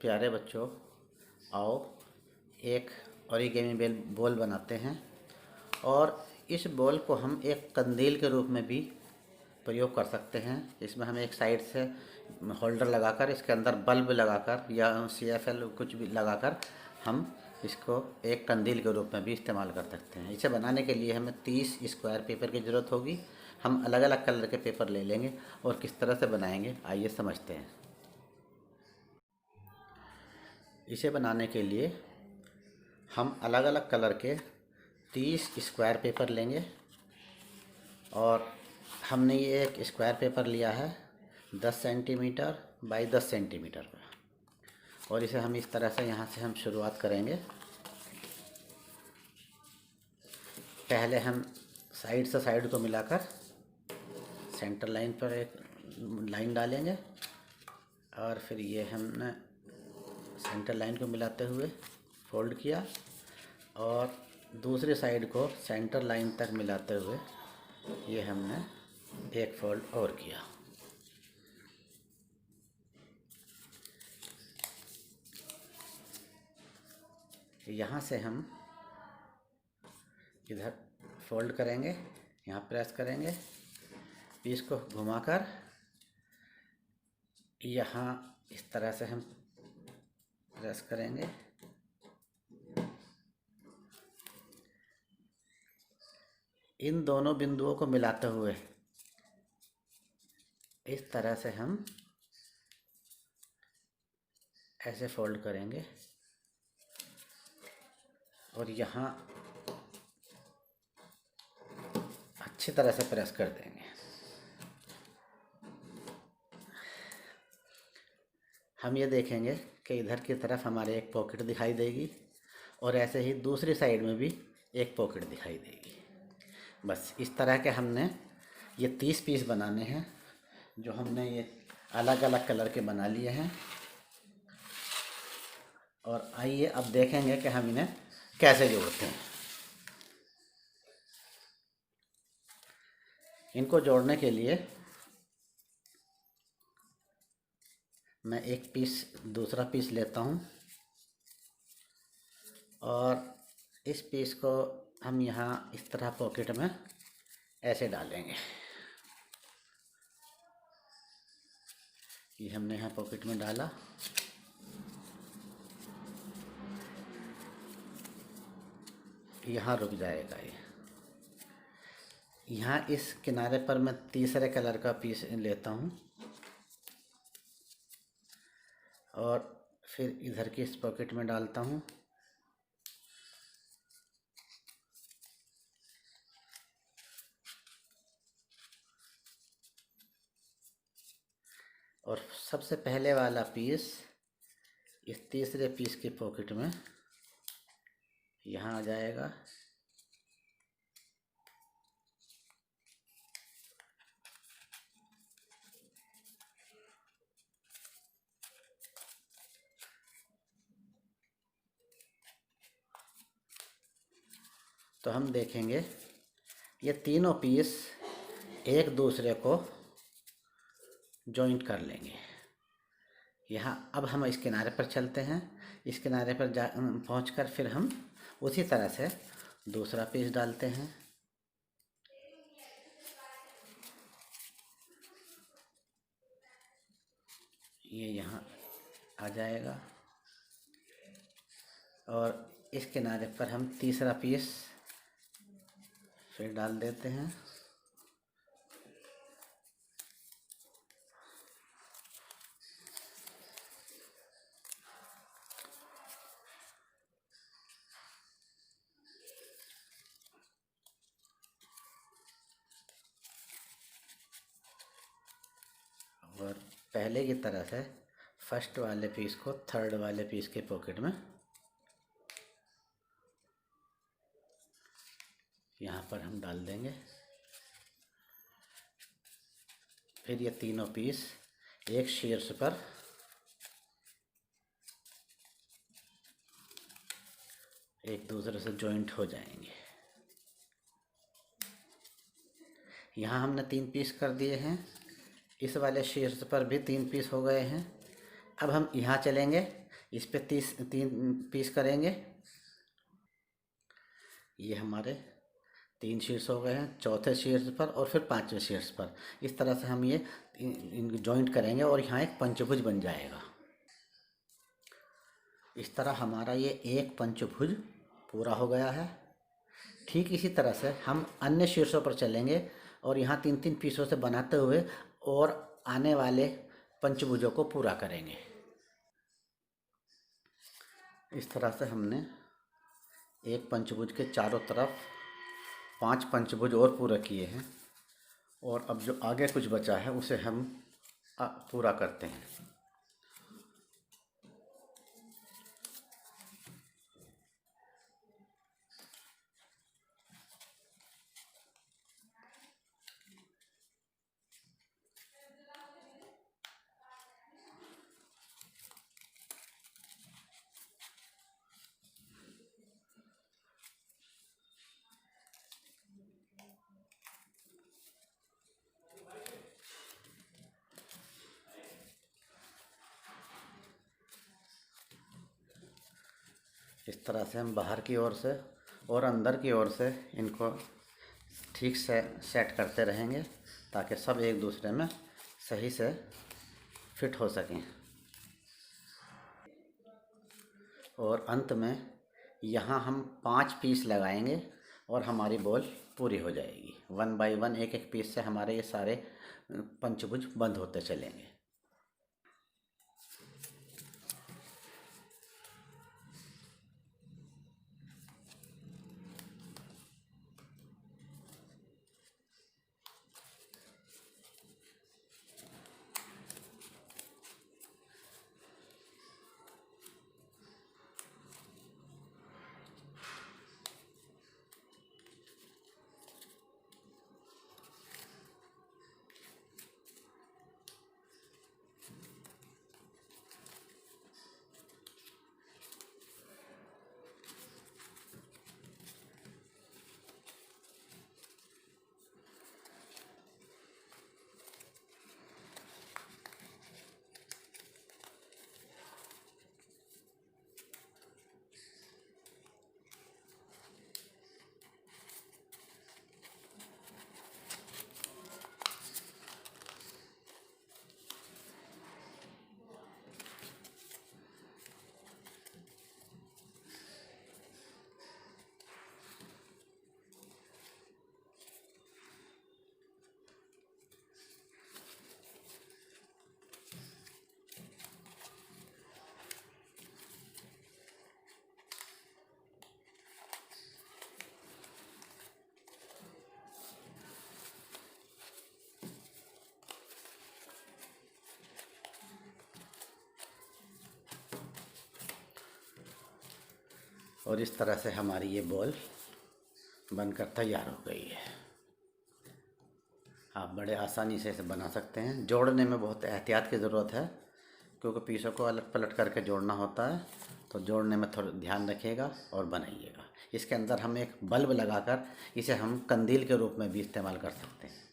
प्यारे बच्चों, आओ एक ओरिगेमी बॉल बनाते हैं। और इस बॉल को हम एक कंदील के रूप में भी प्रयोग कर सकते हैं। इसमें हम एक साइड से होल्डर लगाकर इसके अंदर बल्ब लगाकर या CFL कुछ भी लगाकर हम इसको एक कंदील के रूप में भी इस्तेमाल कर सकते हैं। इसे बनाने के लिए हमें 30 स्क्वायर पेपर की ज़रूरत होगी। हम अलग अलग कलर के पेपर ले लेंगे और किस तरह से बनाएंगे आइए समझते हैं। इसे बनाने के लिए हम अलग अलग कलर के 30 स्क्वायर पेपर लेंगे और हमने ये एक स्क्वायर पेपर लिया है 10 सेंटीमीटर बाई 10 सेंटीमीटर का। और इसे हम इस तरह से यहाँ से हम शुरुआत करेंगे। पहले हम साइड से साइड को मिलाकर सेंटर लाइन पर एक लाइन डालेंगे और फिर ये हमने सेंटर लाइन को मिलाते हुए फोल्ड किया और दूसरी साइड को सेंटर लाइन तक मिलाते हुए ये हमने एक फोल्ड और किया। यहाँ से हम इधर फोल्ड करेंगे, यहाँ प्रेस करेंगे, पीस को घुमाकर यहाँ इस तरह से हम प्रेस करेंगे। इन दोनों बिंदुओं को मिलाते हुए इस तरह से हम ऐसे फोल्ड करेंगे और यहाँ अच्छी तरह से प्रेस कर देंगे। हम ये देखेंगे कि इधर की तरफ हमारे एक पॉकेट दिखाई देगी और ऐसे ही दूसरी साइड में भी एक पॉकेट दिखाई देगी। बस इस तरह के हमने ये 30 पीस बनाने हैं जो हमने ये अलग अलग कलर के बना लिए हैं। और आइए अब देखेंगे कि हम इन्हें कैसे जोड़ते हैं। इनको जोड़ने के लिए मैं एक पीस दूसरा पीस लेता हूँ और इस पीस को हम यहाँ इस तरह पॉकेट में ऐसे डालेंगे। ये हमने यहाँ पॉकेट में डाला। यहाँ रुक जाएगा ये। यहाँ इस किनारे पर मैं तीसरे कलर का पीस लेता हूँ और फिर इधर की इस पॉकेट में डालता हूँ। और सबसे पहले वाला पीस इस तीसरे पीस की पॉकेट में यहाँ आ जाएगा। तो हम देखेंगे ये तीनों पीस एक दूसरे को जॉइंट कर लेंगे। यहाँ अब हम इस किनारे पर चलते हैं। इस किनारे पर पहुंचकर फिर हम उसी तरह से दूसरा पीस डालते हैं। ये यहाँ आ जाएगा और इस किनारे पर हम तीसरा पीस फिर डाल देते हैं। और पहले की तरह से फर्स्ट वाले पीस को थर्ड वाले पीस के पॉकेट में यहाँ पर हम डाल देंगे। फिर ये तीनों पीस एक शीर्ष पर एक दूसरे से जॉइंट हो जाएंगे। यहाँ हमने 3 पीस कर दिए हैं। इस वाले शीर्ष पर भी 3 पीस हो गए हैं। अब हम यहाँ चलेंगे इस पे 3 पीस करेंगे। ये हमारे 3 शीट्स हो गए हैं, चौथे शीट्स पर और फिर 5वें शीट्स पर। इस तरह से हम ये इनको जॉइंट करेंगे और यहाँ एक पंचभुज बन जाएगा। इस तरह हमारा ये एक पंचभुज पूरा हो गया है। ठीक इसी तरह से हम अन्य शीर्षों पर चलेंगे और यहाँ 3-3 पीसों से बनाते हुए और आने वाले पंचभुजों को पूरा करेंगे। इस तरह से हमने एक पंचभुज के चारों तरफ 5 पंचभुज और पूरा किए हैं और अब जो आगे कुछ बचा है उसे हम पूरा करते हैं। इस तरह से हम बाहर की ओर से और अंदर की ओर से इनको ठीक से सेट करते रहेंगे ताकि सब एक दूसरे में सही से फिट हो सकें। और अंत में यहाँ हम 5 पीस लगाएंगे और हमारी बॉल पूरी हो जाएगी। 1 बाय 1 एक पीस से हमारे ये सारे पंचभुज बंद होते चलेंगे। और इस तरह से हमारी ये बॉल बनकर तैयार हो गई है। आप बड़े आसानी से इसे बना सकते हैं। जोड़ने में बहुत एहतियात की ज़रूरत है क्योंकि पीसों को अलग पलट करके जोड़ना होता है, तो जोड़ने में थोड़ा ध्यान रखिएगा और बनाइएगा। इसके अंदर हम एक बल्ब लगाकर इसे हम कंदील के रूप में भी इस्तेमाल कर सकते हैं।